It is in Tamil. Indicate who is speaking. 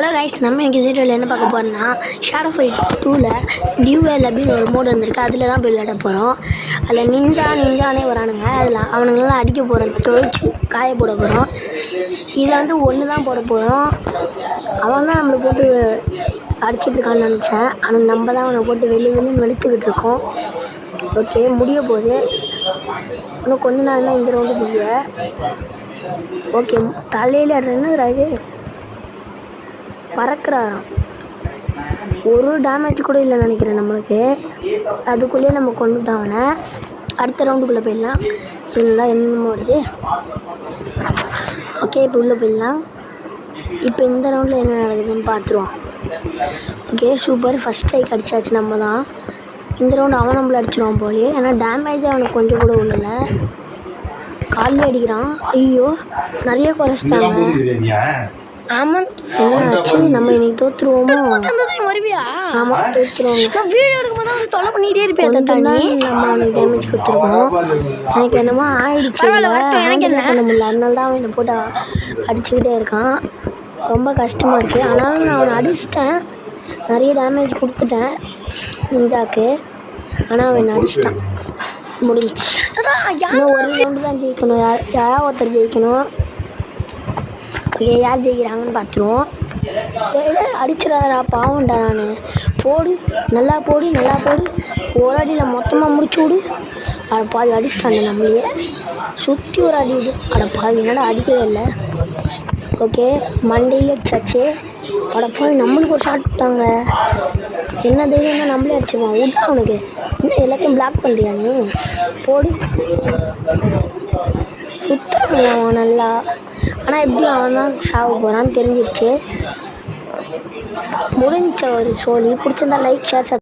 Speaker 1: ஹலோ கைஸ், நம்ம இன்றைக்கி வீடியோவில் என்ன பார்க்க போகிறோம்னா ஷேடோ ஃபைட் 2ல் டியூவல் அப்படின்னு ஒரு மோடு வந்திருக்கு. அதில் தான் போய் விளையாட போகிறோம். அதில் நிஞ்சானே வரானுங்க. அதில் அவனுங்களாம் அடிக்க போகிறோம், துவைச்சி காய போட போகிறோம். இதில் வந்து ஒன்று தான் போட போகிறோம். அவன் தான் நம்மளை போட்டு அடிச்சிட்டு இருக்கான்னு நினச்சேன். ஆனால் நம்ம தான் அவனை போட்டு வெளியே வெளுத்துக்கிட்டு இருக்கோம். ஓகே, முடிய போகுது. இன்னும் கொஞ்ச நாள் தான் இந்த ரவுண்டு முடிய. ஓகே, தலையில் என்னது பறக்கிறாராம். ஒரு டேமேஜ் கூட இல்லை நினைக்கிறேன் நம்மளுக்கு. அதுக்குள்ளேயே நம்ம கொண்டுட்டோம் அவனை. அடுத்த ரவுண்டுக்குள்ளே போயிடலாம். இல்லைன்னா என்னமோ வருது. ஓகே, இப்போ உள்ளே போயிடலாம். இப்போ இந்த ரவுண்டில் என்ன நடக்குதுன்னு பார்த்துருவோம். Okay, super. ஃபஸ்ட் ஸ்ட்ரைக் அடித்தாச்சு நம்ம தான். இந்த ரவுண்டு அவன் நம்மளை அடிச்சிடுவான் போலே. ஏன்னா டேமேஜ் அவனுக்கு கொஞ்சம் கூட உள்ளல. காலில் அடிக்கிறான். ஐயோ, நிறைய குறைச்சிட்டாங்க. ஆமாம், என்னாச்சு? நம்ம இன்னைக்கு தோற்றுருவோமோ? ஆமாம், தோற்றுருவோம். வீடியோ எடுக்கும்போது அவன் தொலை பண்ணிகிட்டே இருப்பேன். தண்ணி நம்ம அவனுக்கு டேமேஜ் கொடுத்துருக்கோம். எனக்கு என்னமோ ஆயிடுச்சு. எனக்கு என்ன பண்ண முடியல. அதனால தான் அவன் என்னை போட்டு அடிச்சுக்கிட்டே இருக்கான். ரொம்ப கஷ்டமாக இருக்குது. ஆனாலும் நான் அவனை அடிச்சிட்டேன். நிறைய டேமேஜ் கொடுத்துட்டேன் நிஞ்சாக்கு. ஆனால் அவன் அடிச்சிட்டான். முடிஞ்சிச்சு. இன்னும் ஒரு ரவுண்டு தான் ஜெயிக்கணும். யாராவது ஒருத்தர் ஜெயிக்கணும். ஓகே, யார் ஜெயிக்கிறாங்கன்னு பார்த்துருவோம். அடிச்சிடாதா, பாவம்டா. நான் போடு, நல்லா போடு. ஒரு அடியில் மொத்தமாக முடிச்சு விடு. அட பாவி, அடிச்சிட்டாங்க நம்மளையே. சுற்றி ஒரு அடி விடு. அட பாவி, என்னடா அடிக்கவே இல்லை. ஓகே, மண்டையில் அடிச்சாச்சு. அட பாவி, நம்மளுக்கு ஒரு ஷாட் விட்டாங்க. என்ன தைரியம் தான் நம்மளே அடிச்சிருவான். விட்டா அவனுக்கு இன்னும் எல்லாத்தையும் பிளாக் பண்ணுறியா நீ? போடு. சுத்தம் அவன் நல்லா. ஆனால் எப்படி அவன் தான் சாக போகிறான்னு தெரிஞ்சிருச்சு. முடிஞ்ச ஒரு சோழி. பிடிச்சிருந்தா லைக், ஷேர்,